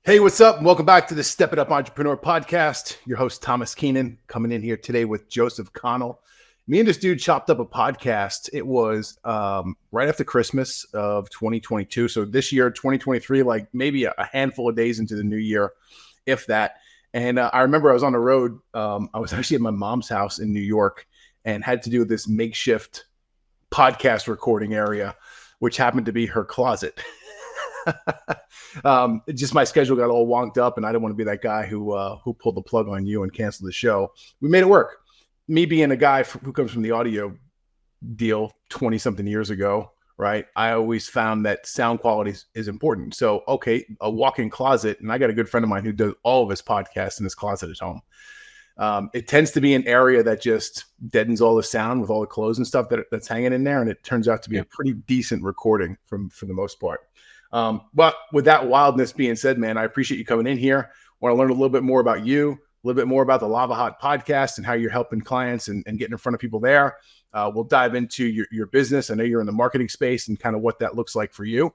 Hey, what's up? Welcome back to the Step It Up Entrepreneur Podcast. Your host, Thomas Keenan, coming in here today with Joseph Connell. Me and this dude chopped up a podcast. It was right after Christmas of 2022. So this year, 2023, like maybe a handful of days into the new year, if that. And I remember I was on the road. I was actually at my mom's house in New York and had to do this makeshift podcast recording area, which happened to be her closet. Just my schedule got all wonked up, and I didn't want to be that guy who pulled the plug on you and canceled the show. We made it work. Me being a guy who comes from the audio deal 20 something years ago, right? I always found that sound quality is important. So, okay, a walk-in closet, and I got a good friend of mine who does all of his podcasts in his closet at home. It tends to be an area that just deadens all the sound with all the clothes and stuff that's hanging in there, and it turns out to be a pretty decent recording for the most part. But with that wildness being said, man, I appreciate you coming in here. Want to learn a little bit more about you, a little bit more about the Lavahot podcast and how you're helping clients and getting in front of people there. We'll dive into your business. I know you're in the marketing space and kind of what that looks like for you.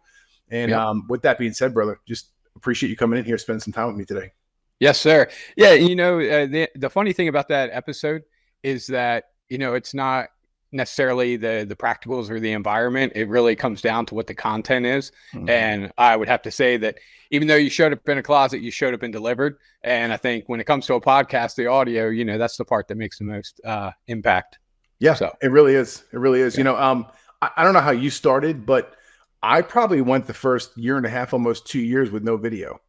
And with that being said, brother, just appreciate you coming in here, spending some time with me today. Yes, sir. Yeah. The funny thing about that episode is that, it's not necessarily the practicals or the environment. It really comes down to what the content is. Mm-hmm. And I would have to say that even though you showed up in a closet, you showed up and delivered. And I think when it comes to a podcast, the audio, that's the part that makes the most impact. Yeah, so it really is. It really is. Yeah. I don't know how you started, but I probably went the first year and a half, almost 2 years with no video.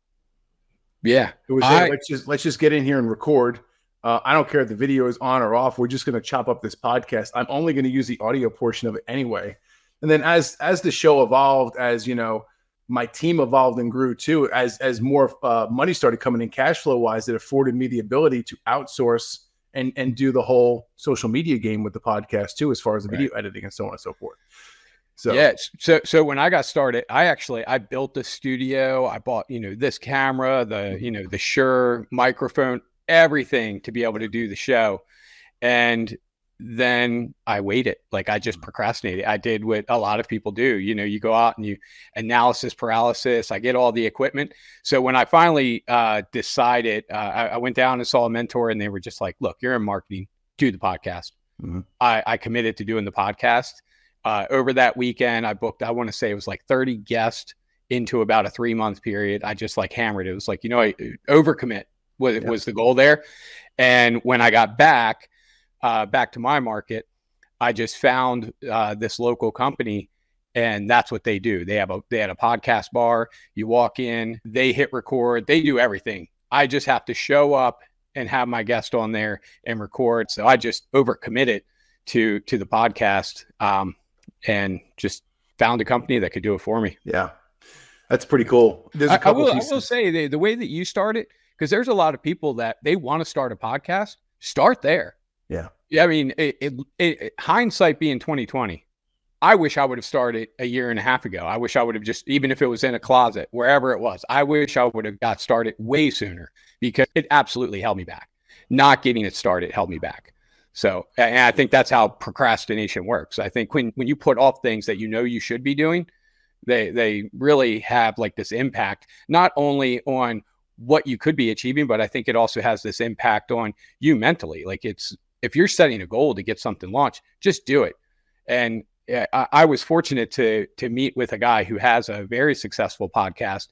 Yeah. It was let's just get in here and record. I don't care if the video is on or off. We're just going to chop up this podcast. I'm only going to use the audio portion of it anyway. And then as the show evolved, as my team evolved and grew too, as more money started coming in cash flow wise, it afforded me the ability to outsource and do the whole social media game with the podcast too, as far as the video editing and so on and so forth. So yeah. So when I got started, I built the studio. I bought, this camera, the Shure microphone, everything to be able to do the show. And then I waited. Like I just procrastinated. I did what a lot of people do. You go out and you analysis paralysis. I get all the equipment. So when I finally decided, I went down and saw a mentor and they were just like, look, you're in marketing, do the podcast. Mm-hmm. I committed to doing the podcast. Over that weekend, I booked, I want to say it was like 30 guests into about a 3-month period. I just like hammered it. It was like, I overcommit. Was the goal there. And when I got back to my market, I just found this local company, and that's what they do. They had a podcast bar. You walk in, they hit record, they do everything. I just have to show up and have my guest on there and record. So I just overcommitted to the podcast and just found a company that could do it for me. Yeah, that's pretty cool. I will say the way that you started, because there's a lot of people that they want to start a podcast, start there. Yeah. I mean, hindsight being 2020, I wish I would have started a year and a half ago. I wish I would have just, even if it was in a closet, wherever it was, I wish I would have got started way sooner, because it absolutely held me back. Not getting it started held me back. So, and I think that's how procrastination works. I think when you put off things that you should be doing, they really have like this impact, not only on what you could be achieving, but I think it also has this impact on you mentally. Like if you're setting a goal to get something launched, just do it. And I was fortunate to meet with a guy who has a very successful podcast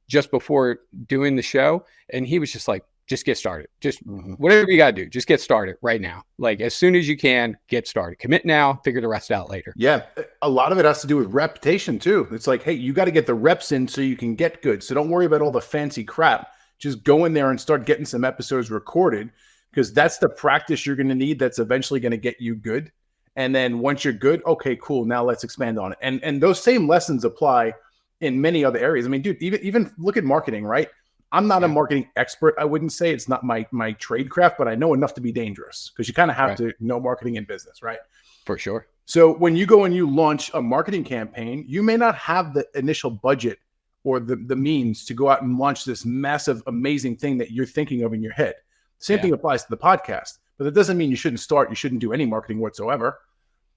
just before doing the show. And he was just like, just get started. Just whatever you got to do, just get started right now. Like as soon as you can, get started. Commit now, figure the rest out later. Yeah. A lot of it has to do with reputation too. It's like, hey, you got to get the reps in so you can get good. So don't worry about all the fancy crap. Just go in there and start getting some episodes recorded, because that's the practice you're going to need. That's eventually going to get you good. And then once you're good, okay, cool. Now let's expand on it. And those same lessons apply in many other areas. I mean, dude, even look at marketing, right? I'm not a marketing expert. I wouldn't say it's not my trade craft, but I know enough to be dangerous, because you kind of have to know marketing in business, right? For sure. So when you go and you launch a marketing campaign, you may not have the initial budget or the means to go out and launch this massive, amazing thing that you're thinking of in your head. Same thing applies to the podcast, but that doesn't mean you shouldn't start. You shouldn't do any marketing whatsoever.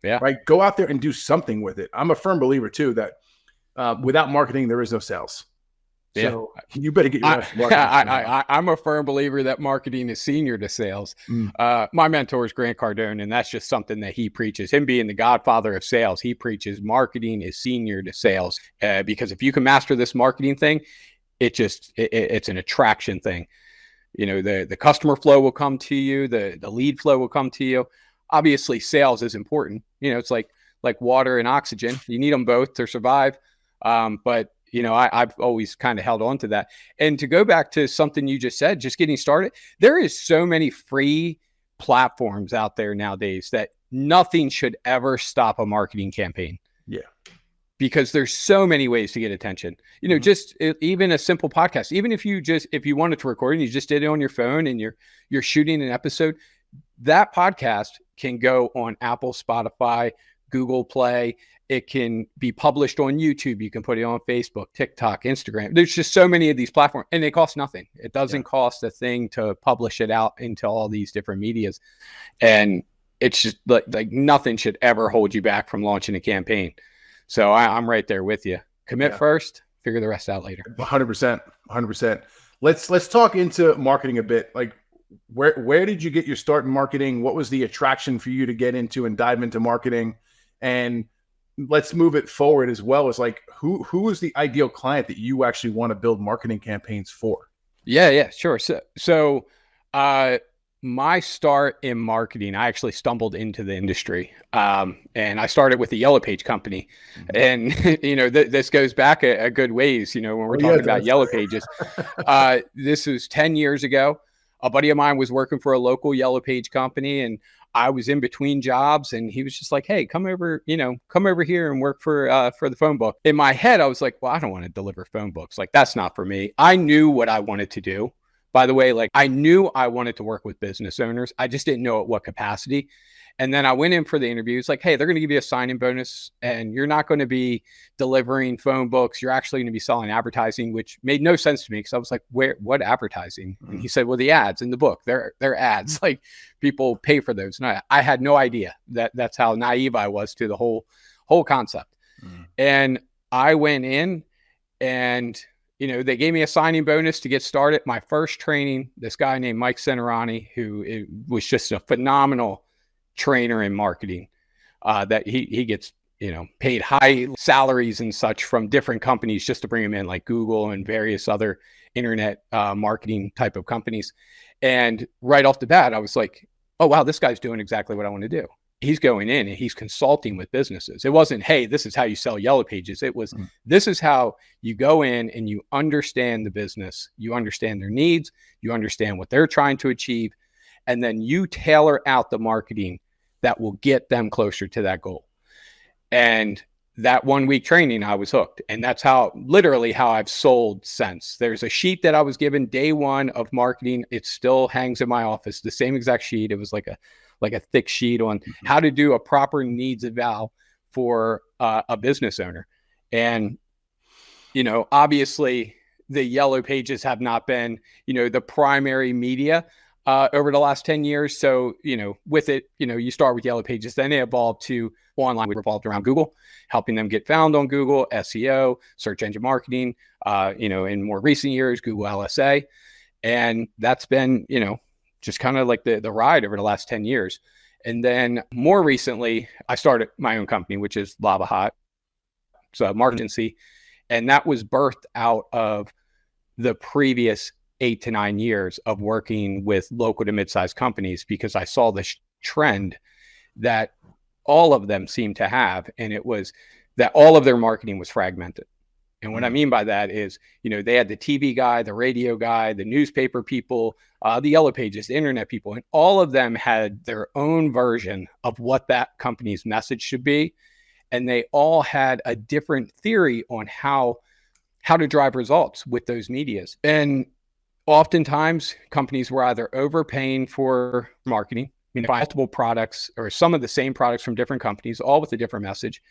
Yeah. Right. Go out there and do something with it. I'm a firm believer too, that without marketing, there is no sales. Yeah. So you better get your ass to marketing. I'm a firm believer that marketing is senior to sales. Mm. My mentor is Grant Cardone, and that's just something that he preaches. Him being the godfather of sales, he preaches marketing is senior to sales. Because if you can master this marketing thing, it's an attraction thing. You know, the customer flow will come to you, the lead flow will come to you. Obviously, sales is important. You know, it's like water and oxygen. You need them both to survive. But you know, I've always kind of held on to that. And to go back to something you just said, just getting started, there is so many free platforms out there nowadays that nothing should ever stop a marketing campaign. Yeah. Because there's so many ways to get attention. You know, just even a simple podcast, even if you wanted to record and you just did it on your phone and you're shooting an episode, that podcast can go on Apple, Spotify, Google Play. It can be published on YouTube. You can put it on Facebook, TikTok, Instagram. There's just so many of these platforms, and they cost nothing. It doesn't cost a thing to publish it out into all these different medias. And it's just like nothing should ever hold you back from launching a campaign. So I'm right there with you. Commit first, figure the rest out later. 100%. 100%. Let's talk into marketing a bit. Like, where did you get your start in marketing? What was the attraction for you to get into and dive into marketing? And let's move it forward as well as like, who is the ideal client that you actually want to build marketing campaigns for? Yeah, sure. So my start in marketing, I actually stumbled into the industry. And I started with the Yellow Page company. And, you know, this goes back a good ways, you know, when we're talking about Yellow Pages. This was 10 years ago. A buddy of mine was working for a local Yellow Page company, and I was in between jobs, and he was just like, "Hey, come over here and work for the phone book." In my head, I was like, "Well, I don't want to deliver phone books. Like, that's not for me." I knew what I wanted to do. By the way, like I knew I wanted to work with business owners. I just didn't know at what capacity. And then I went in for the interview. It's like, hey, they're going to give you a signing bonus, and you're not going to be delivering phone books. You're actually going to be selling advertising, which made no sense to me because I was like, what advertising? And he said, well, the ads in the book, they're ads. Like people pay for those. And I had no idea that's how naive I was to the whole concept. And I went in, and you know, they gave me a signing bonus to get started. My first training, this guy named Mike Senerani, who was just a phenomenal trainer in marketing, that he gets, you know, paid high salaries and such from different companies just to bring him in, like Google and various other internet marketing type of companies. And right off the bat, I was like, oh, wow, this guy's doing exactly what I want to do. He's going in and he's consulting with businesses. It wasn't, hey, this is how you sell Yellow Pages. It was, this is how you go in and you understand the business. You understand their needs. You understand what they're trying to achieve. And then you tailor out the marketing that will get them closer to that goal. And that 1 week training, I was hooked. And that's literally how I've sold since. There's a sheet that I was given day one of marketing. It still hangs in my office, the same exact sheet. It was like a thick sheet on how to do a proper needs eval for a business owner. And, you know, obviously the Yellow Pages have not been, you know, the primary media over the last 10 years. So, you know, with it, you know, you start with Yellow Pages, then they evolved to online. We revolved around Google, helping them get found on Google, SEO, search engine marketing, you know, in more recent years, Google LSA. And that's been, you know, just kind of like the ride over the last 10 years. And then more recently, I started my own company, which is Lavahot. So a marketing agency. And that was birthed out of the previous 8 to 9 years of working with local to mid-sized companies, because I saw this trend that all of them seemed to have. And it was that all of their marketing was fragmented. And what I mean by that is, you know, they had the TV guy, the radio guy, the newspaper people, the Yellow Pages, the internet people, and all of them had their own version of what that company's message should be. And they all had a different theory on how to drive results with those medias. And oftentimes companies were either overpaying for marketing, you know, multiple products or some of the same products from different companies, all with a different message.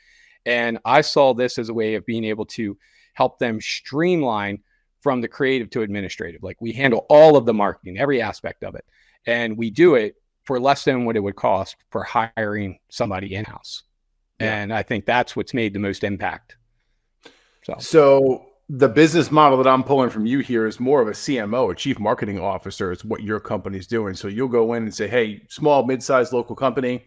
And I saw this as a way of being able to help them streamline from the creative to administrative. Like we handle all of the marketing, every aspect of it. And we do it for less than what it would cost for hiring somebody in-house. Yeah. And I think that's what's made the most impact. So the business model that I'm pulling from you here is more of a CMO, a chief marketing officer, is what your company's doing. So you'll go in and say, hey, small, mid-sized local company,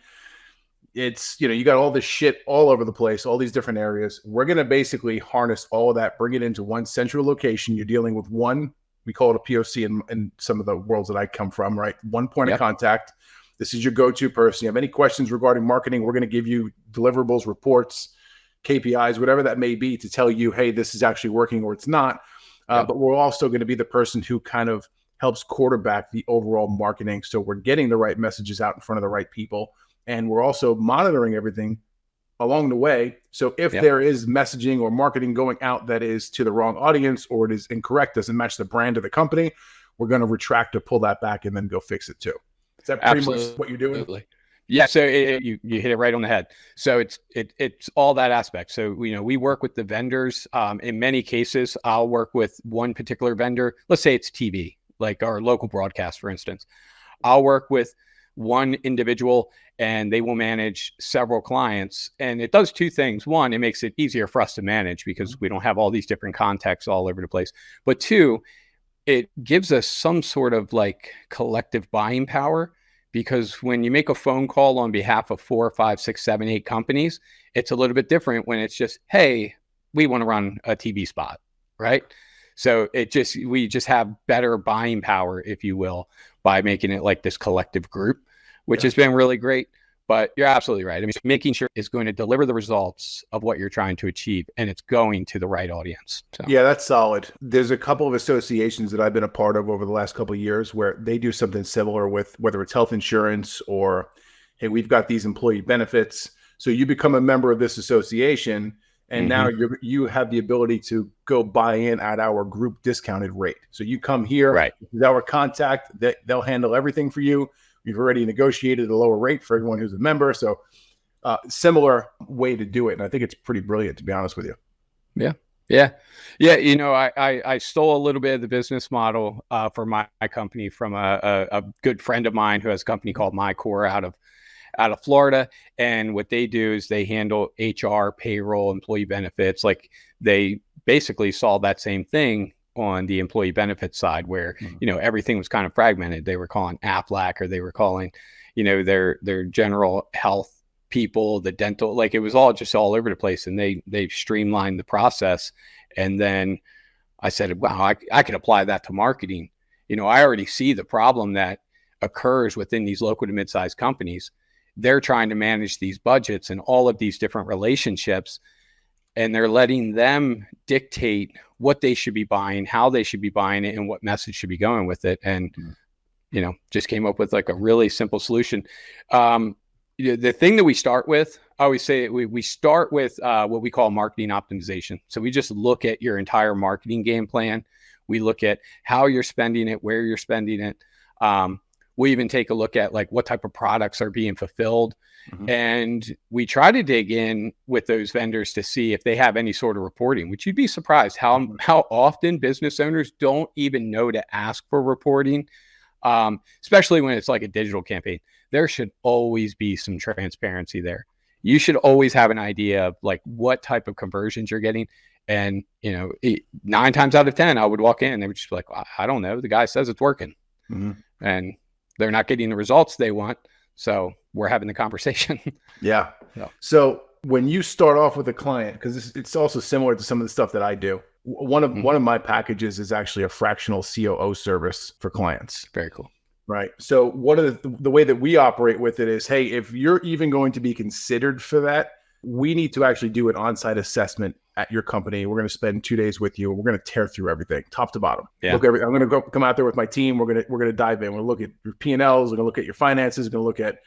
it's, you got all this shit all over the place, all these different areas. We're going to basically harness all of that, bring it into one central location. You're dealing with one, we call it a POC in some of the worlds that I come from, right? One point of contact. This is your go-to person. You have any questions regarding marketing, we're going to give you deliverables, reports, KPIs, whatever that may be, to tell you, hey, this is actually working or it's not. But we're also going to be the person who kind of helps quarterback the overall marketing. So we're getting the right messages out in front of the right people. And we're also monitoring everything along the way. So if there is messaging or marketing going out that is to the wrong audience or it is incorrect, doesn't match the brand of the company, we're going to retract or pull that back and then go fix it too. Is that pretty much what you're doing? Absolutely. Yeah. So you hit it right on the head. So it's all that aspect. So, we work with the vendors. In many cases, I'll work with one particular vendor. Let's say it's TV, like our local broadcast, for instance. I'll work with one individual and they will manage several clients. And it does two things. One, it makes it easier for us to manage because we don't have all these different contexts all over the place. But two, it gives us some sort of like collective buying power, because when you make a phone call on behalf of 4, 5, 6, 7, 8 companies, it's a little bit different when it's just, hey, we want to run a TV spot, right? So we just have better buying power, if you will, by making it like this collective group, which has been really great. But you're absolutely right. I mean, making sure it's going to deliver the results of what you're trying to achieve, and it's going to the right audience. So. Yeah, that's solid. There's a couple of associations that I've been a part of over the last couple of years where they do something similar with whether it's health insurance or, hey, we've got these employee benefits. So you become a member of this association, and now you have the ability to go buy in at our group discounted rate. So you come here, right? With our contact, they'll handle everything for you. We've already negotiated a lower rate for everyone who's a member. So similar way to do it. And I think it's pretty brilliant, to be honest with you. Yeah. Yeah. Yeah. I stole a little bit of the business model for my company from a good friend of mine who has a company called MyCore out of Florida. And what they do is they handle HR, payroll, employee benefits. Like they basically saw that same thing on the employee benefits side where, everything was kind of fragmented. They were calling AFLAC, or they were calling, their general health people, the dental, like it was all just all over the place. And they've streamlined the process. And then I said, wow, I could apply that to marketing. I already see the problem that occurs within these local to mid-sized companies. They're trying to manage these budgets and all of these different relationships, and they're letting them dictate what they should be buying, how they should be buying it, and what message should be going with it. And, just came up with like a really simple solution. The thing that we start with, I always say we start with what we call marketing optimization. So we just look at your entire marketing game plan. We look at how you're spending it, where you're spending it. We even take a look at like what type of products are being fulfilled. And we try to dig in with those vendors to see if they have any sort of reporting, which you'd be surprised how often business owners don't even know to ask for reporting, especially when it's like a digital campaign. There should always be some transparency there. You should always have an idea of like what type of conversions you're getting. And, 9 times out of 10, I would walk in and they would just be like, I don't know. The guy says it's working. And they're not getting the results they want. So we're having the conversation. Yeah. So when you start off with a client, because it's also similar to some of the stuff that I do, one of my packages is actually a fractional COO service for clients. Very cool. Right. So one of the way that we operate with it is, hey, if you're even going to be considered for that, we need to actually do an on-site assessment at your company. We're going to spend 2 days with you. We're going to tear through everything, top to bottom. I'm going to come out there with my team. We're going to dive in. We're going to look at your P&Ls. We're going to look at your finances. We're going to look at,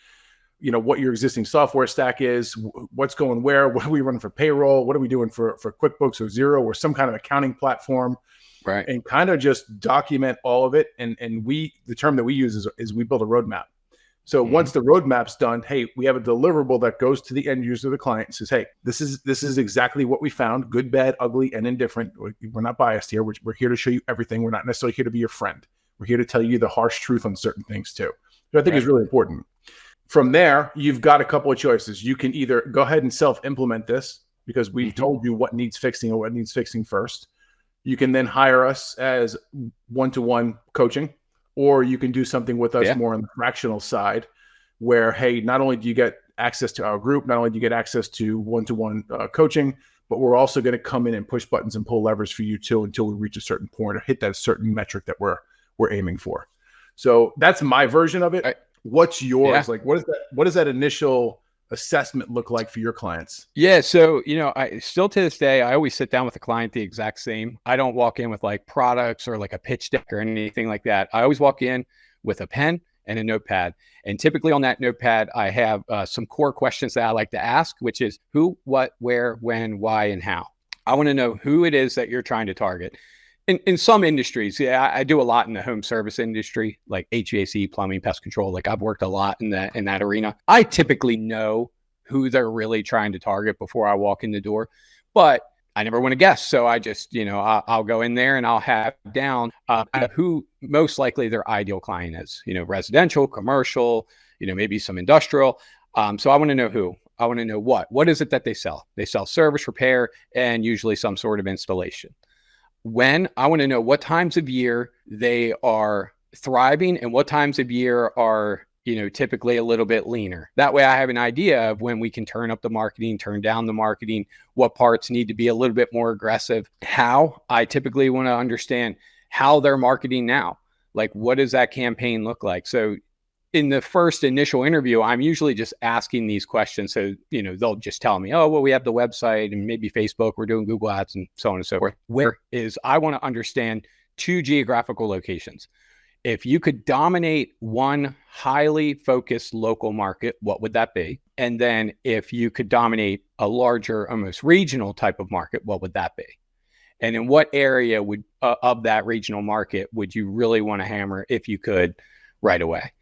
what your existing software stack is, what's going where, what are we running for payroll, what are we doing for QuickBooks or Xero or some kind of accounting platform, right? And kind of just document all of it. And the term that we use is we build a roadmap. So once the roadmap's done, hey, we have a deliverable that goes to the end user, the client, and says, hey, this is exactly what we found, good, bad, ugly, and indifferent. We're not biased here. We're here to show you everything. We're not necessarily here to be your friend. We're here to tell you the harsh truth on certain things too. So I think is really important. From there, you've got a couple of choices. You can either go ahead and self-implement this because we've told you what needs fixing or what needs fixing first. You can then hire us as one-to-one coaching, or you can do something with us more on the fractional side where, hey, not only do you get access to our group, not only do you get access to one-to-one coaching, but we're also going to come in and push buttons and pull levers for you too until we reach a certain point or hit that certain metric that we're aiming for. So that's my version of it. What's yours? Like, what does that initial assessment look like for your clients? Yeah. So, I still to this day, I always sit down with the client the exact same. I don't walk in with like products or like a pitch deck or anything like that. I always walk in with a pen and a notepad. And typically on that notepad, I have some core questions that I like to ask, which is who, what, where, when, why, and how. I want to know who it is that you're trying to target. In some industries, I do a lot in the home service industry, like HVAC, plumbing, pest control. Like I've worked a lot in that arena. I typically know who they're really trying to target before I walk in the door, but I never want to guess. So I just, I'll go in there and I'll have down who most likely their ideal client is, residential, commercial, maybe some industrial. So I want to know who. I want to know what is it that they sell? They sell service, repair, and usually some sort of installation. When I want to know what times of year they are thriving and what times of year are, typically a little bit leaner. That way I have an idea of when we can turn up the marketing, turn down the marketing, what parts need to be a little bit more aggressive. How I typically want to understand how they're marketing now. Like, what does that campaign look like? So in the first initial interview, I'm usually just asking these questions. So, they'll just tell me, oh, well, we have the website and maybe Facebook, we're doing Google Ads and so on and so forth. Where is I want to understand 2 geographical locations. If you could dominate one highly focused local market, what would that be? And then if you could dominate a larger, almost regional type of market, what would that be? And in what area would of that regional market would you really want to hammer if you could right away?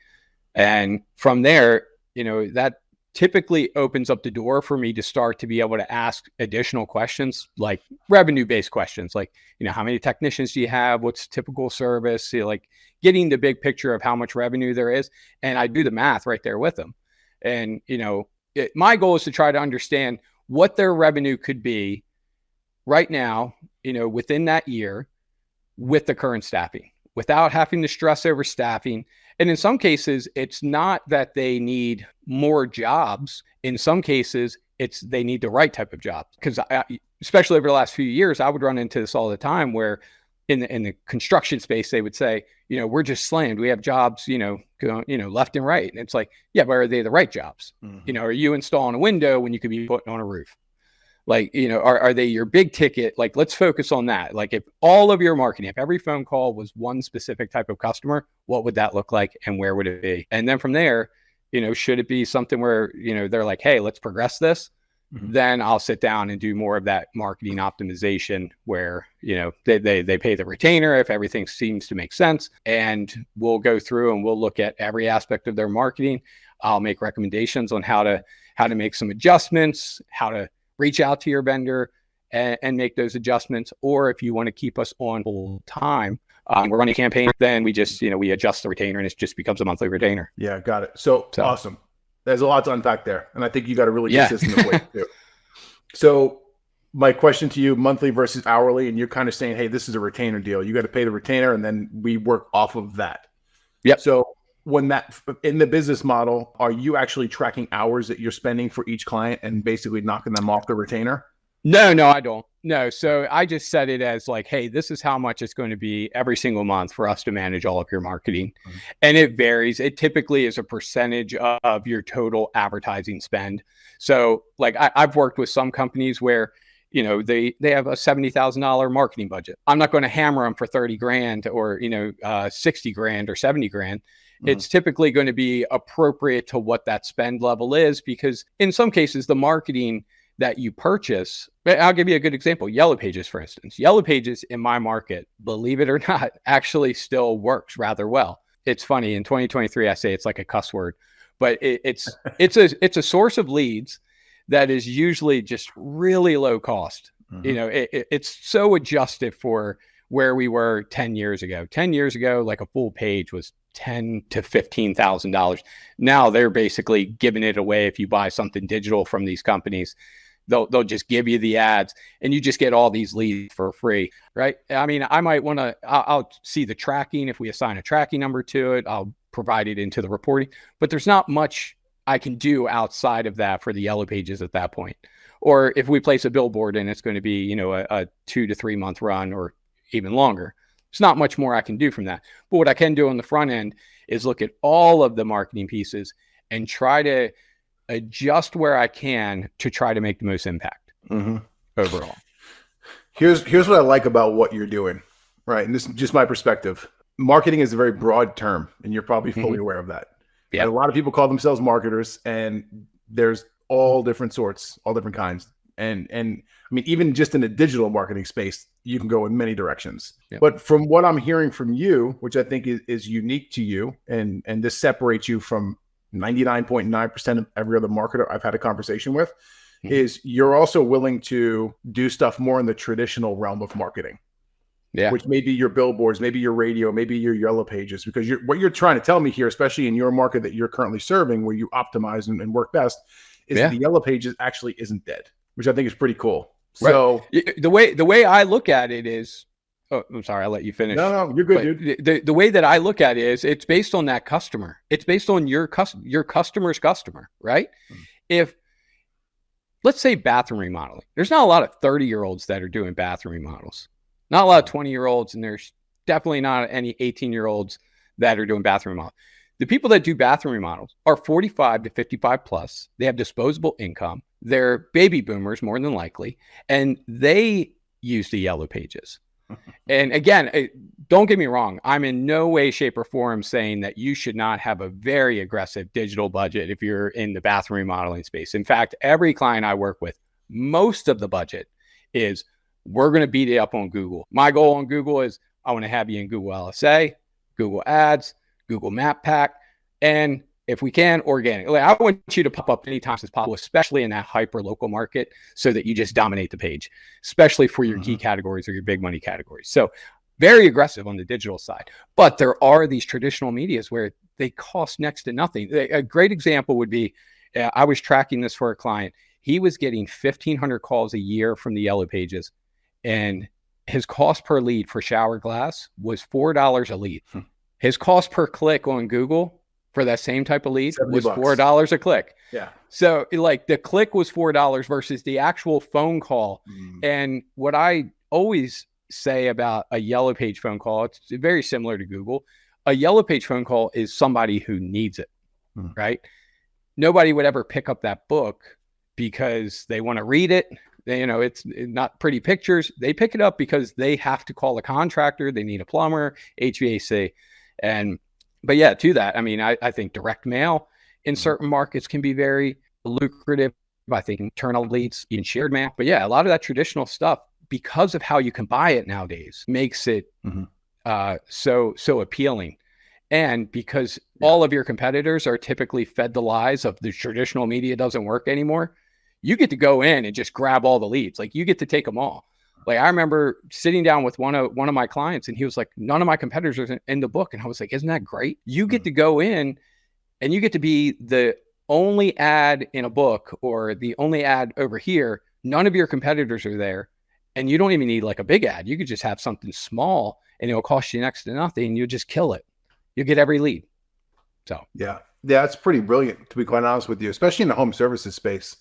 And from there, that typically opens up the door for me to start to be able to ask additional questions, like revenue-based questions, like, how many technicians do you have? What's typical service? Like getting the big picture of how much revenue there is. And I do the math right there with them. And, my goal is to try to understand what their revenue could be right now, within that year with the current staffing, without having to stress over staffing. And in some cases, it's not that they need more jobs. In some cases, it's they need the right type of job. Because especially over the last few years, I would run into this all the time where in the construction space, they would say, we're just slammed. We have jobs, going, left and right. And it's like, yeah, but are they the right jobs? Mm-hmm. Are you installing a window when you could be putting on a roof? Like, are they your big ticket? Like, let's focus on that. Like if all of your marketing, if every phone call was one specific type of customer, what would that look like and where would it be? And then from there, should it be something where, they're like, hey, let's progress this? Mm-hmm. Then I'll sit down and do more of that marketing optimization where, they pay the retainer if everything seems to make sense. And we'll go through and we'll look at every aspect of their marketing. I'll make recommendations on how to make some adjustments, how to reach out to your vendor and make those adjustments. Or if you want to keep us on full time, we're running a campaign, then we just, we adjust the retainer and it just becomes a monthly retainer. Yeah, got it. So awesome. There's a lot to unpack there. And I think you got a really good system of way too. So my question to you, monthly versus hourly, and you're kind of saying, hey, this is a retainer deal. You got to pay the retainer and then we work off of that. Yep. So when that in the business model, are you actually tracking hours that you're spending for each client and basically knocking them off the retainer? No, I don't. No. So I just set it as like, hey, this is how much it's going to be every single month for us to manage all of your marketing. Mm-hmm. And it varies. It typically is a percentage of your total advertising spend. So like I've worked with some companies where, they have a $70,000 marketing budget. I'm not going to hammer them for 30 grand or, 60 grand or 70 grand. Mm-hmm. It's typically going to be appropriate to what that spend level is, because in some cases, the marketing that you purchase, I'll give you a good example. Yellow Pages, for instance. Yellow Pages in my market, believe it or not, actually still works rather well. It's funny. In 2023, I say it's like a cuss word, but it's a source of leads that is usually just really low cost. Mm-hmm. It's so adjusted for where we were 10 years ago. 10 years ago, like a full page was $10,000 to $15,000. Now they're basically giving it away if you buy something digital from these companies. They'll just give you the ads and you just get all these leads for free, right? I mean, I might want to, I'll see the tracking. If we assign a tracking number to it, I'll provide it into the reporting, but there's not much I can do outside of that for the Yellow Pages at that point. Or if we place a billboard and it's going to be, you know, a 2 to 3 month run or even longer, there's not much more I can do from that. But what I can do on the front end is look at all of the marketing pieces and try to adjust where I can to try to make the most impact overall. Here's what I like about what you're doing, right? And this is just my perspective. Marketing is a very broad term, and you're probably fully aware of that. Yeah. Right? A lot of people call themselves marketers, and there's all different sorts, all different kinds. And I mean, even just in the digital marketing space, you can go in many directions. Yep. But from what I'm hearing from you, which I think is unique to you, and this separates you from 99.9% of every other marketer I've had a conversation with, is you're also willing to do stuff more in the traditional realm of marketing. Yeah. Which may be your billboards, maybe your radio, maybe your Yellow Pages, because what you're trying to tell me here, especially in your market that you're currently serving, where you optimize and work best, is that the Yellow Pages actually isn't dead, which I think is pretty cool. Right. So the way I look at it is, oh, I'm sorry, I'll let you finish. No, you're good, dude. The way that I look at it is it's based on that customer. It's based on your customer's customer, right? If, let's say, bathroom remodeling, there's not a lot of 30-year-olds that are doing bathroom remodels. Not a lot of 20-year-olds, and there's definitely not any 18-year-olds that are doing bathroom remodels. The people that do bathroom remodels are 45 to 55 plus. They have disposable income. They're baby boomers, more than likely, and they use the Yellow Pages. And again, don't get me wrong. I'm in no way, shape, or form saying that you should not have a very aggressive digital budget if you're in the bathroom remodeling space. In fact, every client I work with, most of the budget is, we're going to beat it up on Google. My goal on Google is I want to have you in Google LSA, Google Ads, Google Map Pack, and if we can, organic. Like, I want you to pop up any times as possible, especially in that hyper local market, so that you just dominate the page, especially for your key categories or your big money categories. So very aggressive on the digital side. But there are these traditional medias where they cost next to nothing. A great example would be, I was tracking this for a client. He was getting 1,500 calls a year from the Yellow Pages, and his cost per lead for shower glass was $4 a lead. His cost per click on Google for that same type of lead was $4 a click. Yeah. So like the click was $4 versus the actual phone call. And what I always say about a Yellow Page phone call, it's very similar to Google. A Yellow Page phone call is somebody who needs it, right? Nobody would ever pick up that book because they want to read it. They, you know, it's not pretty pictures. They pick it up because they have to call a contractor. They need a plumber, HVAC. But yeah, to that, I mean, I think direct mail in certain markets can be very lucrative. I think internal leads, even shared mail. But yeah, a lot of that traditional stuff, because of how you can buy it nowadays, makes it so appealing. And because all of your competitors are typically fed the lies of the traditional media doesn't work anymore, you get to go in and just grab all the leads. Like, you get to take them all. Like, I remember sitting down with one of my clients, and he was like, none of my competitors are in the book. And I was like, isn't that great? You get to go in and you get to be the only ad in a book or the only ad over here. None of your competitors are there. And you don't even need like a big ad. You could just have something small and it'll cost you next to nothing. You'll just kill it. You get every lead. So, yeah, it's pretty brilliant, to be quite honest with you, especially in the home services space.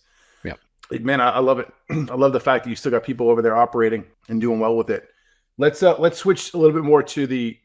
Man, I love it. I love the fact that you still got people over there operating and doing well with it. Let's switch a little bit more to the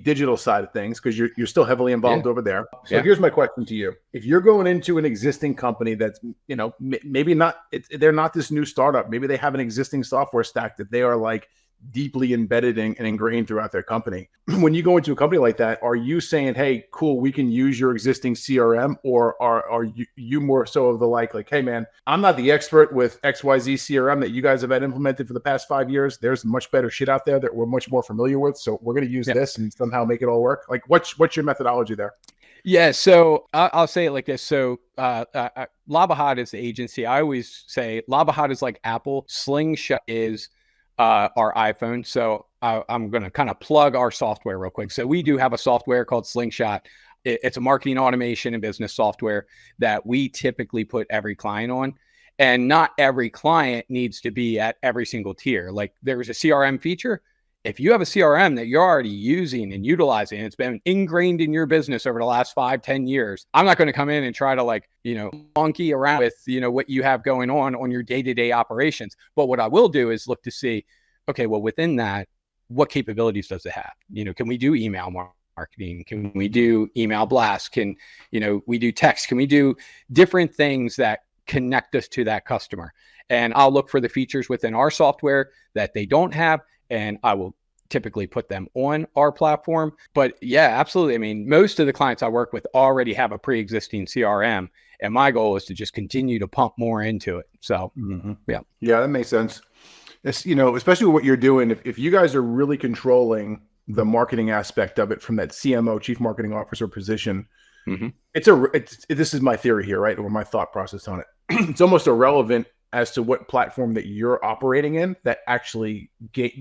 digital side of things, because you're still heavily involved over there. So here's my question to you: if you're going into an existing company that's, you know, maybe not, they're not this new startup, maybe they have an existing software stack that they are like deeply embedded in and ingrained throughout their company. When you go into a company like that, are you saying, hey, cool, we can use your existing CRM, or are you more so of the like, hey man, I'm not the expert with XYZ CRM that you guys have had implemented for the past 5 years. There's much better shit out there that we're much more familiar with. So we're going to use this and somehow make it all work. Like, what's your methodology there? Yeah. So I'll say it like this. So Lavahot is the agency. I always say Lavahot is like Apple. Slingshot is our iPhone. So I'm going to kind of plug our software real quick. So we do have a software called Slingshot. It's a marketing automation and business software that we typically put every client on. And not every client needs to be at every single tier. Like there's a CRM feature. If you have a CRM that you're already using and utilizing, it's been ingrained in your business over the last 5-10 years, I'm not going to come in and try to like, monkey around with, what you have going on your day-to-day operations. But what I will do is look to see, okay, well, within that, what capabilities does it have? Can we do email marketing? Can we do email blasts? Can, we do text? Can we do different things that connect us to that customer? And I'll look for the features within our software that they don't have, and I will typically put them on our platform. But yeah, absolutely. I mean, most of the clients I work with already have a pre-existing CRM, and my goal is to just continue to pump more into it. So yeah, that makes sense. It's, especially what you're doing, if you guys are really controlling the marketing aspect of it from that CMO, chief marketing officer position, this is my theory here, right? Or my thought process on it. It's almost irrelevant as to what platform that you're operating in that actually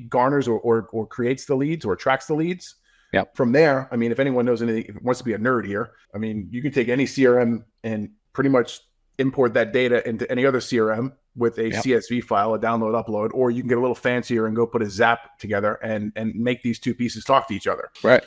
garners or creates the leads or attracts the leads. Yep. From there, I mean, if anyone knows anything, if it wants to be a nerd here, I mean, you can take any CRM and pretty much import that data into any other CRM with a CSV file, a download, upload, or you can get a little fancier and go put a Zap together and make these two pieces talk to each other. Right.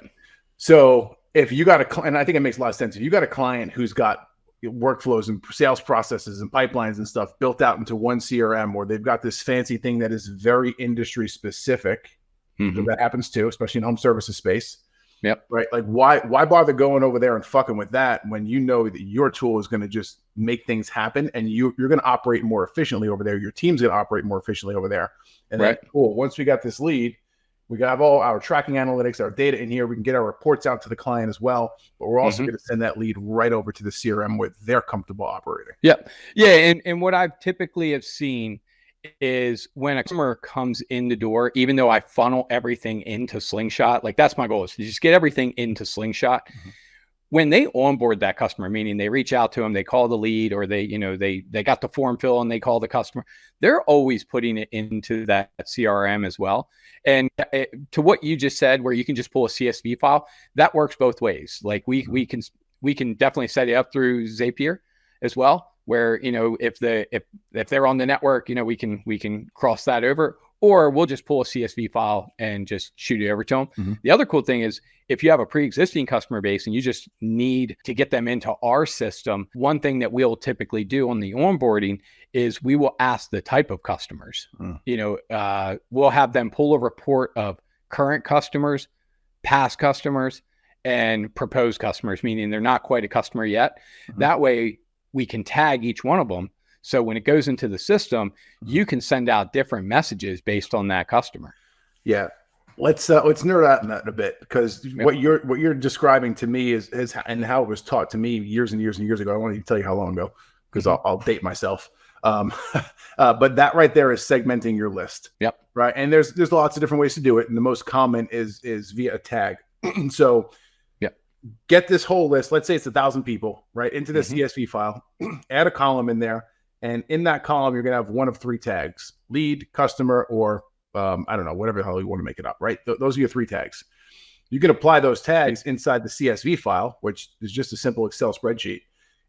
So if you got and I think it makes a lot of sense. If you got a client who's got workflows and sales processes and pipelines and stuff built out into one CRM, or they've got this fancy thing that is very industry specific, that happens too, especially in home services space. Yep. Right. Like why bother going over there and fucking with that when you know that your tool is going to just make things happen and you're going to operate more efficiently over there. Your team's going to operate more efficiently over there. And then cool. Once we got this lead, we have all our tracking analytics, our data in here. We can get our reports out to the client as well, but we're also going to send that lead right over to the CRM where they're comfortable operating. Yeah. Yeah. And what I've typically have seen is when a customer comes in the door, even though I funnel everything into Slingshot, like that's my goal, is to just get everything into Slingshot. When they onboard that customer, meaning they reach out to them, they call the lead, or they got the form fill and they call the customer, they're always putting it into that CRM as well. And to what you just said, where you can just pull a CSV file, that works both ways. Like we can definitely set it up through Zapier as well, where if they're on the network, we can cross that over, or we'll just pull a CSV file and just shoot it over to them. The other cool thing is if you have a pre-existing customer base and you just need to get them into our system, one thing that we'll typically do on the onboarding is we will ask the type of customers. We'll have them pull a report of current customers, past customers, and proposed customers, meaning they're not quite a customer yet. That way we can tag each one of them. So when it goes into the system, you can send out different messages based on that customer. Yeah. Let's nerd out in that a bit, because what you're describing to me is and how it was taught to me years and years and years ago. I won't even tell you how long ago, because I'll date myself. But that right there is segmenting your list. Yep. Right. And there's lots of different ways to do it. And the most common is via a tag. So get this whole list. Let's say it's 1,000 people, right, into the CSV file, add a column in there. And in that column, you're going to have one of three tags: lead, customer, or I don't know, whatever the hell you want to make it up, right? Those are your three tags. You can apply those tags inside the CSV file, which is just a simple Excel spreadsheet.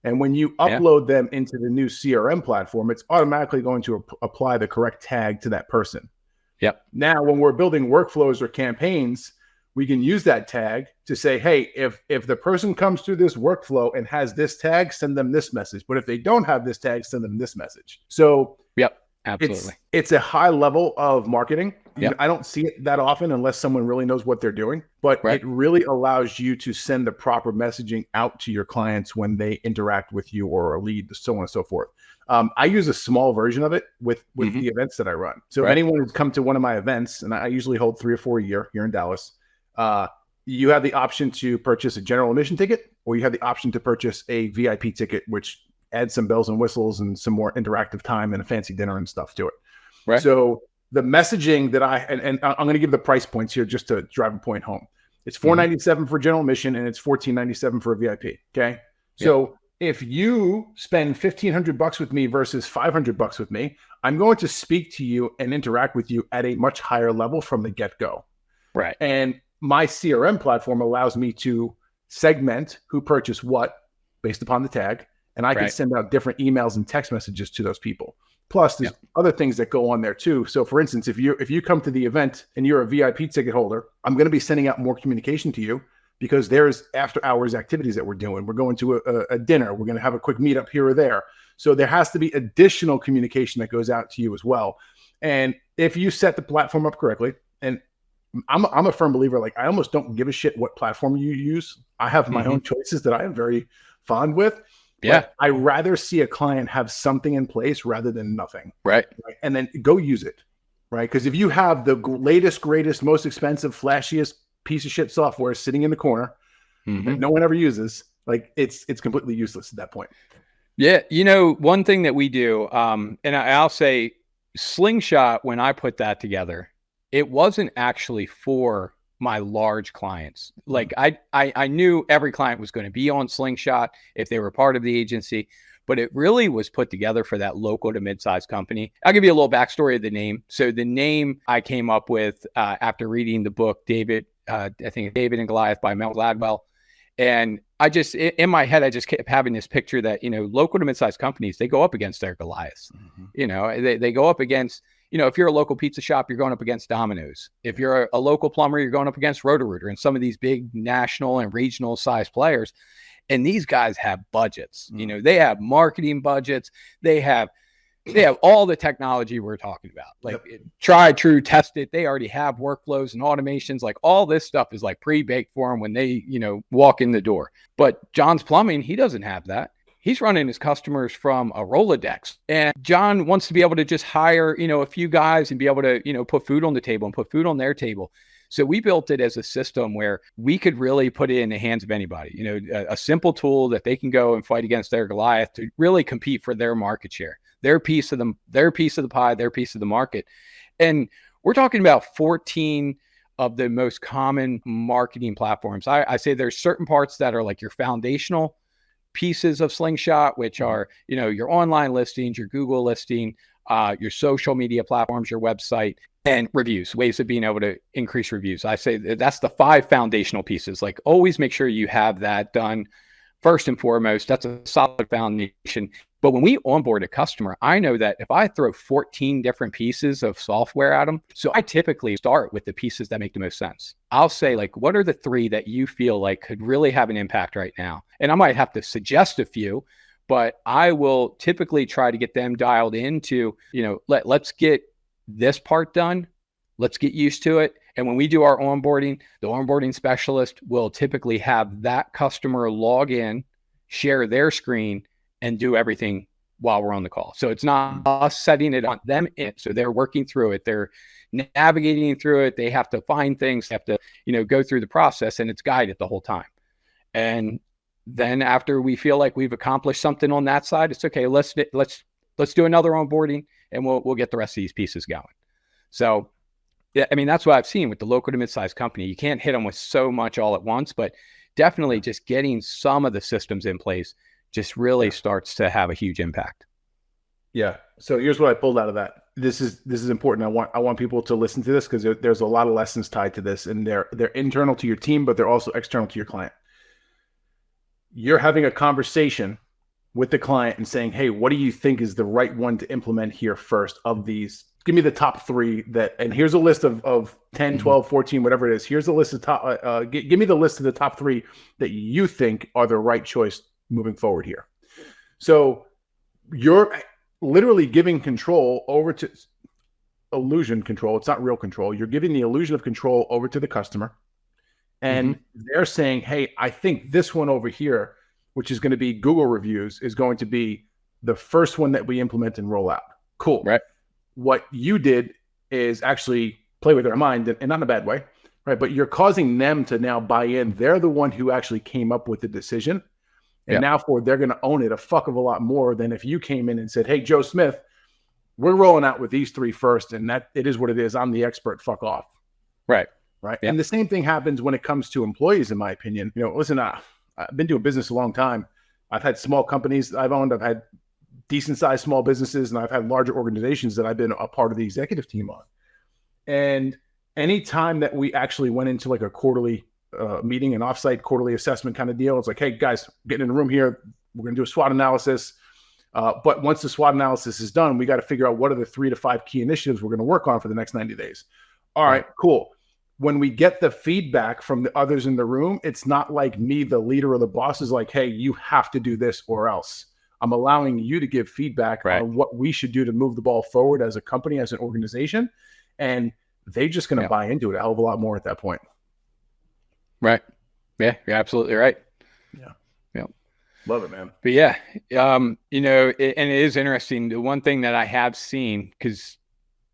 And when you upload them into the new CRM platform, it's automatically going to apply the correct tag to that person. Yep. Now, when we're building workflows or campaigns, we can use that tag to say, hey, if the person comes through this workflow and has this tag, send them this message. But if they don't have this tag, send them this message. So absolutely, it's a high level of marketing. I don't see it that often unless someone really knows what they're doing. But it really allows you to send the proper messaging out to your clients when they interact with you or a lead, so on and so forth. I use a small version of it with the events that I run. So anyone who's come to one of my events, and I usually hold 3 or 4 a year here in Dallas, you have the option to purchase a general admission ticket, or you have the option to purchase a VIP ticket, which adds some bells and whistles and some more interactive time and a fancy dinner and stuff to it. Right. So the messaging that and I'm going to give the price points here just to drive a point home. It's $497 for general admission, and it's $1497 for a VIP. Okay. So if you spend $1,500 with me versus $500 with me, I'm going to speak to you and interact with you at a much higher level from the get-go. Right. And my CRM platform allows me to segment who purchased what based upon the tag, and I can send out different emails and text messages to those people. Plus, there's other things that go on there too. So, for instance, if you come to the event and you're a VIP ticket holder, I'm going to be sending out more communication to you because there's after hours activities that we're doing. We're going to a dinner. We're going to have a quick meetup here or there. So there has to be additional communication that goes out to you as well. And if you set the platform up correctly, and I'm a firm believer, like I almost don't give a shit what platform you use. I have my own choices that I am very fond with. Yeah. I rather see a client have something in place rather than nothing. Right. And then go use it. Right. Because if you have the latest, greatest, most expensive, flashiest piece of shit software sitting in the corner that no one ever uses, like it's completely useless at that point. Yeah. You know, one thing that we do, and I'll say Slingshot, when I put that together, it wasn't actually for my large clients. Like I knew every client was going to be on Slingshot if they were part of the agency, but it really was put together for that local to mid-sized company. I'll give you a little backstory of the name. So the name I came up with after reading the book, I think David and Goliath by Mel Gladwell. And I just, in my head, I just kept having this picture that, you know, local to mid-sized companies, they go up against their Goliaths. You know, they go up against, you know, if you're a local pizza shop, you're going up against Domino's. If you're a local plumber, you're going up against Roto-Rooter and some of these big national and regional size players. And these guys have budgets. You know, they have marketing budgets. They have all the technology we're talking about, like tried, true, tested. They already have workflows and automations. Like all this stuff is like pre-baked for them when they, you know, walk in the door. But John's Plumbing, he doesn't have that. He's running his customers from a Rolodex, and John wants to be able to just hire, you know, a few guys and be able to, you know, put food on the table and put food on their table. So we built it as a system where we could really put it in the hands of anybody, you know, a simple tool that they can go and fight against their Goliath to really compete for their market share, their piece of the pie, their piece of the market. And we're talking about 14 of the most common marketing platforms. I say there's certain parts that are like your foundational pieces of Slingshot, which are, you know, your online listings, your Google listing, your social media platforms, your website, and reviews, ways of being able to increase reviews. I say that's the 5 foundational pieces. Like always make sure you have that done first and foremost. That's a solid foundation. But when we onboard a customer, I know that if I throw 14 different pieces of software at them, so I typically start with the pieces that make the most sense. I'll say, like, what are the 3 that you feel like could really have an impact right now? And I might have to suggest a few, but I will typically try to get them dialed into, you know, let's get this part done. Let's get used to it. And when we do our onboarding, the onboarding specialist will typically have that customer log in, share their screen, and do everything while we're on the call. So it's not us setting it on them in. So they're working through it. They're navigating through it. They have to find things, have to, you know, go through the process, and it's guided the whole time. And then after we feel like we've accomplished something on that side, it's okay. Let's do another onboarding, and we'll get the rest of these pieces going. So, yeah, I mean, that's what I've seen with the local to mid-sized company. You can't hit them with so much all at once, but definitely just getting some of the systems in place just really starts to have a huge impact. Yeah. So here's what I pulled out of that. This is important. I want people to listen to this because there's a lot of lessons tied to this, and they're internal to your team, but they're also external to your client. You're having a conversation with the client and saying, hey, what do you think is the right one to implement here first of these? Give me the top 3 and here's a list of 10, 12, 14, whatever it is. Here's a list of top, give me the list of the top 3 that you think are the right choice moving forward here. So you're literally giving control over to illusion control. It's not real control. You're giving the illusion of control over to the customer. And they're saying, hey, I think this one over here, which is going to be Google reviews, is going to be the first one that we implement and roll out. Cool. Right. What you did is actually play with their mind, and not in a bad way, right? But you're causing them to now buy in. They're the one who actually came up with the decision. And now they're going to own it a fuck of a lot more than if you came in and said, hey, Joe Smith, we're rolling out with these 3 first. And that it is what it is. I'm the expert. Fuck off. Right. Right. Yeah. And the same thing happens when it comes to employees, in my opinion. You know, listen, I've been doing business a long time. I've had small companies that I've owned. I've had decent sized small businesses, and I've had larger organizations that I've been a part of the executive team on. And anytime that we actually went into like a quarterly meeting, an offsite quarterly assessment kind of deal, it's like, hey guys, getting in the room here. we're going to do a SWOT analysis. But once the SWOT analysis is done, we got to figure out what are the 3 to 5 key initiatives we're going to work on for the next 90 days. All right, cool. When we get the feedback from the others in the room, it's not like me, the leader or the boss, is like, hey, you have to do this or else. I'm allowing you to give feedback on what we should do to move the ball forward as a company, as an organization. And they're just going to buy into it a hell of a lot more at that point. Right. Yeah, you're absolutely right. Yeah. Yeah. Love it, man. But yeah, and it is interesting. The one thing that I have seen, because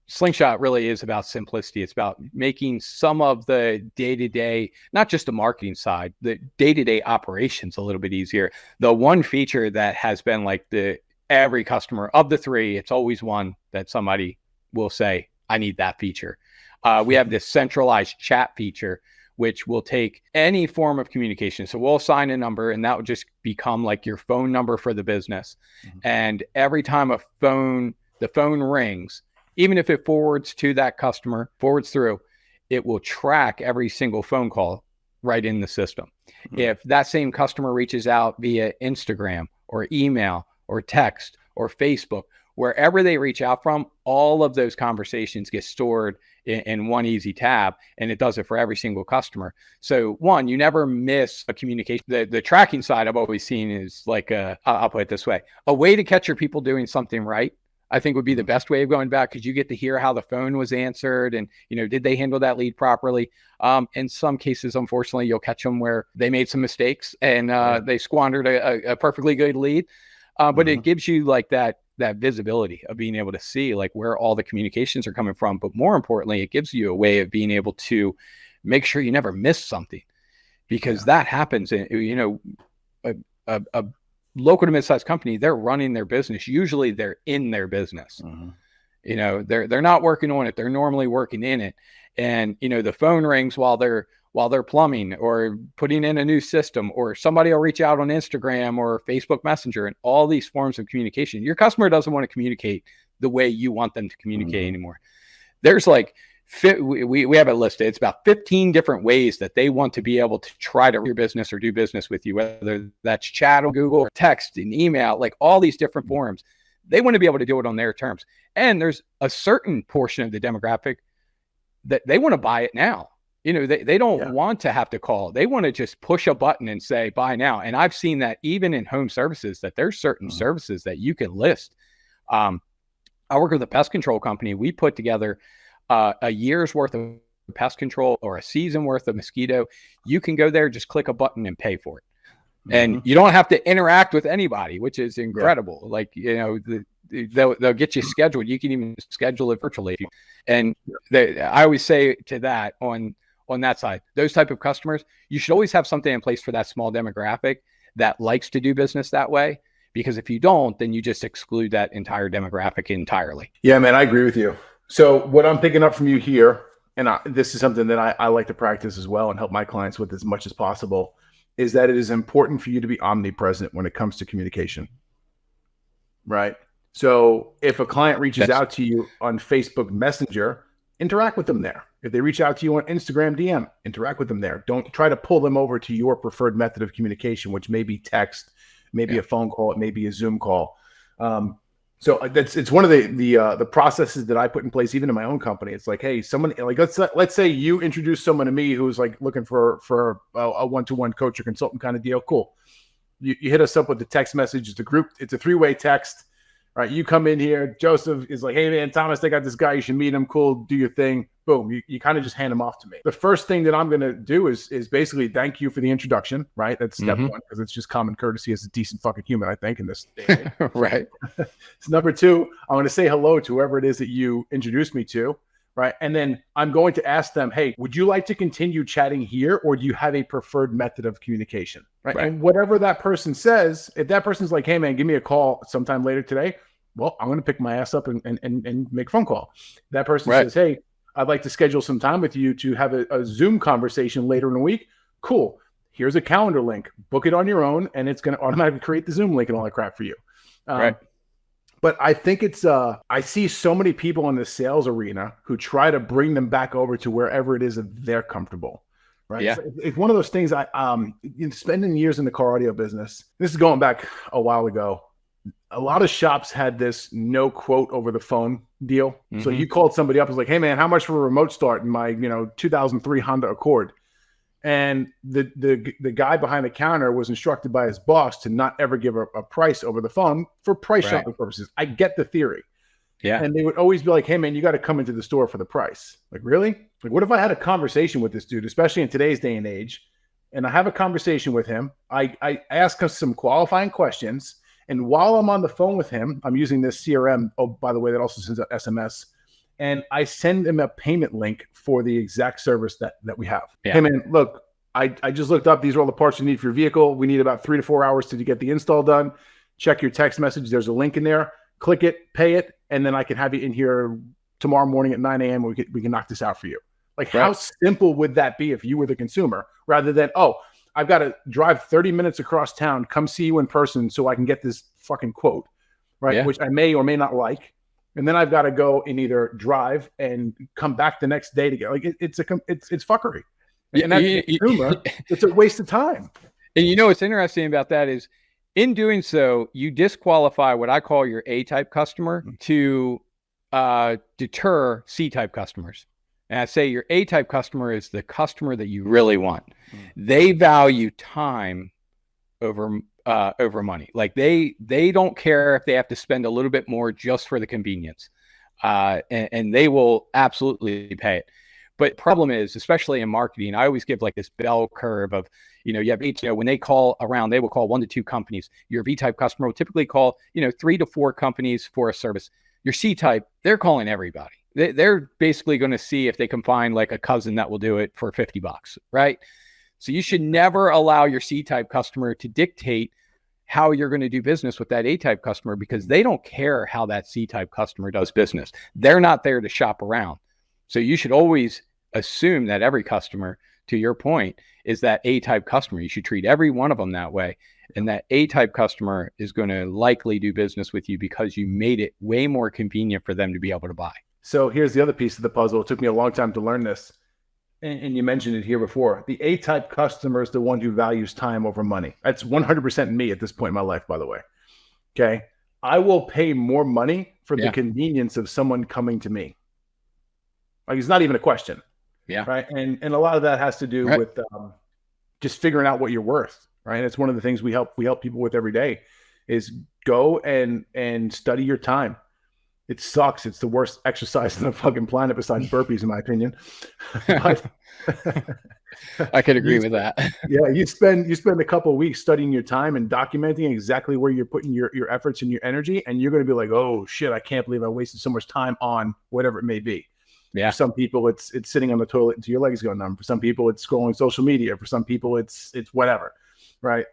Slingshot really is about simplicity. It's about making some of the day-to-day, not just the marketing side, the day-to-day operations a little bit easier. The one feature that has been like every customer of the 3, it's always one that somebody will say, I need that feature. We have this centralized chat feature, which will take any form of communication. So we'll assign a number, and that would just become like your phone number for the business. And every time the phone rings, even if it forwards to that customer, forwards through, it will track every single phone call right in the system. If that same customer reaches out via Instagram or email or text or Facebook, wherever they reach out from, all of those conversations get stored in one easy tab, and it does it for every single customer. So one, you never miss a communication. The tracking side I've always seen is like, I'll put it this way, a way to catch your people doing something right, I think would be the best way of going back, because you get to hear how the phone was answered and, did they handle that lead properly? In some cases, unfortunately, you'll catch them where they made some mistakes and they squandered a perfectly good lead. But it gives you like that visibility of being able to see like where all the communications are coming from. But more importantly, it gives you a way of being able to make sure you never miss something, because that happens. And, a local to mid-sized company, they're running their business. Usually they're in their business. They're not working on it. They're normally working in it. And, the phone rings while they're plumbing or putting in a new system, or somebody will reach out on Instagram or Facebook Messenger, and all these forms of communication. Your customer doesn't want to communicate the way you want them to communicate anymore. There's like, we have it listed. It's about 15 different ways that they want to be able to try to run your business or do business with you, whether that's chat on Google or text and email, like all these different forms. They want to be able to do it on their terms. And there's a certain portion of the demographic that they want to buy it now. They don't want to have to call. They want to just push a button and say, buy now. And I've seen that even in home services, that there's certain services that you can list. I work with a pest control company. We put together a year's worth of pest control or a season worth of mosquito. You can go there, just click a button and pay for it. And you don't have to interact with anybody, which is incredible. Like, they'll get you scheduled. You can even schedule it virtually. And I always say to that on that side, those type of customers, you should always have something in place for that small demographic that likes to do business that way. Because if you don't, then you just exclude that entire demographic entirely. Yeah, man, I agree with you. So what I'm picking up from you here, and this is something that I like to practice as well and help my clients with as much as possible, is that it is important for you to be omnipresent when it comes to communication, right? So if a client reaches out to you on Facebook Messenger, interact with them there. If they reach out to you on Instagram DM, interact with them there. Don't try to pull them over to your preferred method of communication, which may be text, maybe a phone call, it may be a Zoom call. So it's one of the processes that I put in place, even in my own company. It's like, hey, someone like let's say you introduce someone to me who's like looking for a one-to-one coach or consultant kind of deal. Cool. You hit us up with the text message. It's a group. It's a 3-way text. Right. You come in here. Joseph is like, hey man, Thomas, I got this guy. You should meet him. Cool. Do your thing. Boom. You kind of just hand him off to me. The first thing that I'm going to do is basically thank you for the introduction. Right. That's step one, because it's just common courtesy as a decent fucking human, I think, in this day. Right. So number two, I'm going to say hello to whoever it is that you introduced me to. Right. And then I'm going to ask them, hey, would you like to continue chatting here, or do you have a preferred method of communication? Right. And whatever that person says, if that person's like, hey man, give me a call sometime later today, well, I'm going to pick my ass up and make a phone call. That person says, hey, I'd like to schedule some time with you to have a Zoom conversation later in the week. Cool. Here's a calendar link. Book it on your own, and it's going to automatically create the Zoom link and all that crap for you. But I think it's I see so many people in the sales arena who try to bring them back over to wherever it is that they're comfortable. right? Yeah. It's one of those things. Spending years in the car audio business. This is going back a while ago. A lot of shops had this no quote over the phone deal. Mm-hmm. So you called somebody up and was like, "Hey man, how much for a remote start in my 2003 Honda Accord?" And the guy behind the counter was instructed by his boss to not ever give a price over the phone for price shopping purposes. I get the theory. Yeah. And they would always be like, "Hey man, you got to come into the store for the price." Like, really? Like, what if I had a conversation with this dude, especially in today's day and age, and I have a conversation with him. I ask him some qualifying questions. And while I'm on the phone with him, I'm using this CRM. Oh, by the way, that also sends an SMS. And I send him a payment link for the exact service that we have. Yeah. Hey, man, look, I just looked up. These are all the parts you need for your vehicle. We need about 3 to 4 hours to get the install done. Check your text message. There's a link in there. Click it, pay it, and then I can have you in here tomorrow morning at 9 a.m. We can knock this out for you. Like, how simple would that be if you were the consumer, rather than, oh, I've got to drive 30 minutes across town, come see you in person so I can get this fucking quote, right? Yeah. Which I may or may not like. And then I've got to go and either drive and come back the next day to get, like, it's fuckery. And that's consumer, it's a waste of time. And what's interesting about that is, in doing so, you disqualify what I call your A-type customer to deter C-type customers. And I say your A-type customer is the customer that you really want. They value time over money. Like, they don't care if they have to spend a little bit more just for the convenience, and they will absolutely pay it. But the problem is, especially in marketing, I always give like this bell curve of, you have when they call around, they will call 1 to 2 companies. Your B-type customer will typically call 3 to 4 companies for a service. Your C-type, they're calling everybody. They're basically going to see if they can find like a cousin that will do it for $50, right? So you should never allow your C-type customer to dictate how you're going to do business with that A-type customer, because they don't care how that C-type customer does business. They're not there to shop around. So you should always assume that every customer, to your point, is that A-type customer. You should treat every one of them that way. And that A-type customer is going to likely do business with you because you made it way more convenient for them to be able to buy. So here's the other piece of the puzzle. It took me a long time to learn this. And you mentioned it here before. The A-type customer is the one who values time over money. That's 100% me at this point in my life, by the way. Okay. I will pay more money for the convenience of someone coming to me. Like, it's not even a question. Yeah. Right. And a lot of that has to do with just figuring out what you're worth. Right. And it's one of the things we help people with every day is go and study your time. It sucks. It's the worst exercise on the fucking planet besides burpees, in my opinion. But I could agree with that. Yeah, you spend a couple of weeks studying your time and documenting exactly where you're putting your efforts and your energy, and you're going to be like, "Oh shit, I can't believe I wasted so much time on whatever it may be." Yeah. For some people, it's sitting on the toilet until your legs go numb. For some people, it's scrolling social media. For some people, it's whatever, right?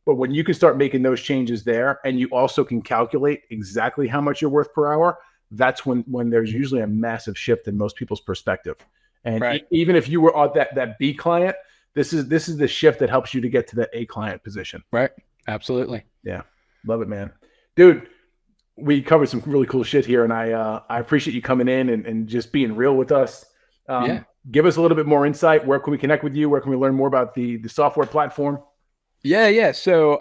But when you can start making those changes there, and you also can calculate exactly how much you're worth per hour, that's when there's usually a massive shift in most people's perspective. And even if you were on that B client, this is the shift that helps you to get to that A client position. Right. Absolutely. Yeah. Love it, man. Dude, we covered some really cool shit here, and I appreciate you coming in and just being real with us. Give us a little bit more insight. Where can we connect with you? Where can we learn more about the software platform? Yeah. So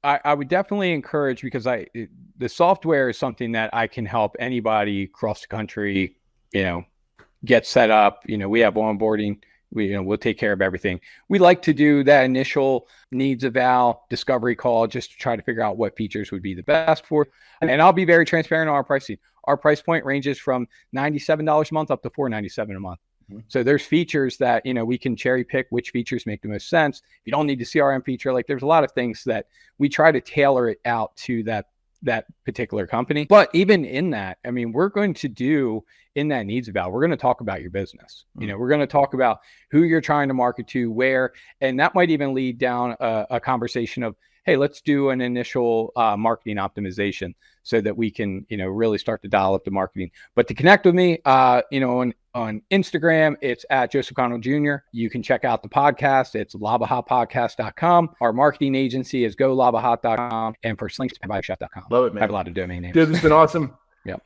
I would definitely encourage, because the software is something that I can help anybody across the country, get set up. We have onboarding. We'll take care of everything. We like to do that initial needs eval discovery call just to try to figure out what features would be the best for. And I'll be very transparent on our pricing. Our price point ranges from $97 a month up to $497 a month. So there's features that, we can cherry pick which features make the most sense. If you don't need the CRM feature, like, there's a lot of things that we try to tailor it out to that particular company. But even in that, we're going to do in that needs eval, we're going to talk about your business. We're going to talk about who you're trying to market to, where, and that might even lead down a conversation of, hey, let's do an initial marketing optimization so that we can, really start to dial up the marketing. But to connect with me, on Instagram, it's at Joseph Connell Jr. You can check out the podcast. It's lavahotpodcast.com. Our marketing agency is golavahot.com. And for links, buychef.com. Love it, man. I have a lot of domain names. Dude, this has been awesome. Yep.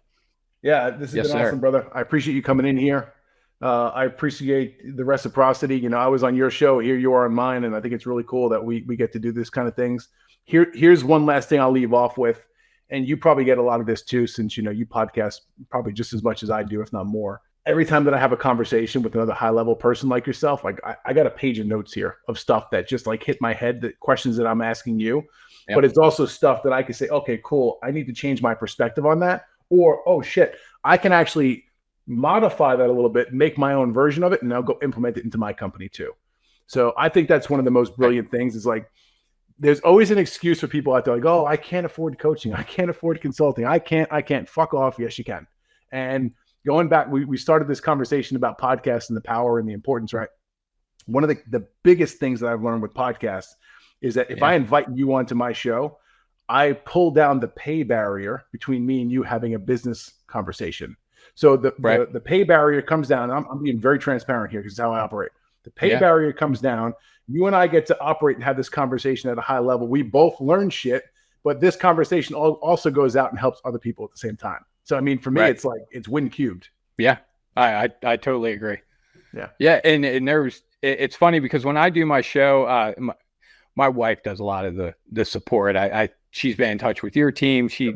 Yeah, this has been awesome, brother. I appreciate you coming in here. I appreciate the reciprocity. You know, I was on your show, here you are on mine, and I think it's really cool that we get to do this kind of things. Here's one last thing I'll leave off with, and you probably get a lot of this too, since you know you podcast probably just as much as I do, if not more. Every time that I have a conversation with another high level person like yourself, like I got a page of notes here of stuff that just like hit my head, the questions that I'm asking you, but it's also stuff that I can say, okay, cool, I need to change my perspective on that, or oh shit, I can actually modify that a little bit, make my own version of it, and I'll go implement it into my company too. So I think that's one of the most brilliant things is like, there's always an excuse for people out there like, oh, I can't afford coaching. I can't afford consulting. I can't. Fuck off. Yes, you can. And going back, we started this conversation about podcasts and the power and the importance, right? One of the biggest things that I've learned with podcasts is that if I invite you onto my show, I pull down the pay barrier between me and you having a business conversation. So the pay barrier comes down. I'm being very transparent here because it's how I operate. The pay barrier comes down. You and I get to operate and have this conversation at a high level. We both learn shit, but this conversation also goes out and helps other people at the same time. So, I mean, for me, it's like, it's win cubed. Yeah, I totally agree. Yeah. Yeah. And it's funny because when I do my show, my wife does a lot of the support. She's been in touch with your team. She,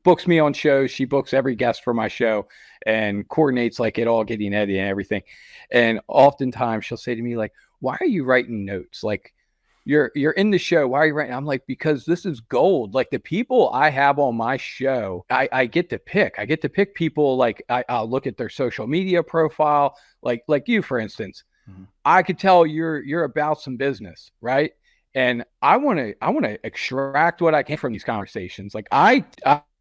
books me on shows. She books every guest for my show and coordinates like it all getting edited and everything. And oftentimes she'll say to me like, why are you writing notes? Like you're in the show. Why are you writing? I'm like, because this is gold. Like the people I have on my show, I get to pick. I get to pick people. Like I'll look at their social media profile, like you, for instance. Mm-hmm. I could tell you're about some business, right? And I want to extract what I can from these conversations. Like I'll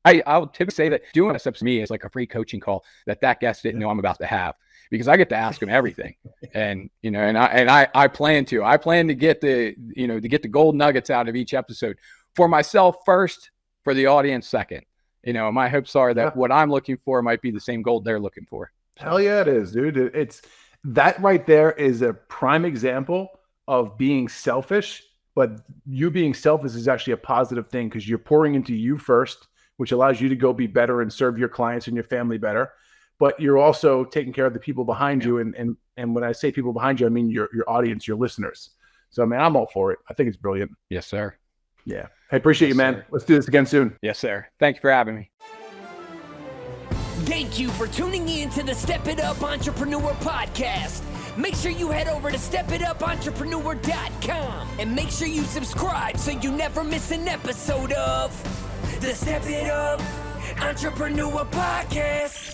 typically say that doing this up to me is like a free coaching call that guest didn't know I'm about to have, because I get to ask him everything. And, I plan to get the gold nuggets out of each episode for myself first, for the audience second. My hopes are that what I'm looking for might be the same gold they're looking for. Hell yeah, it is, dude. It's that right there is a prime example of being selfish, but you being selfish is actually a positive thing because you're pouring into you first, which allows you to go be better and serve your clients and your family better. But you're also taking care of the people behind you. And when I say people behind you, I mean your audience, your listeners. So, man, I'm all for it. I think it's brilliant. Yes, sir. Yeah. I appreciate you, man. Sir. Let's do this again soon. Yes, sir. Thank you for having me. Thank you for tuning in to the Step It Up Entrepreneur Podcast. Make sure you head over to stepitupentrepreneur.com and make sure you subscribe so you never miss an episode of the Step It Up Entrepreneur Podcast.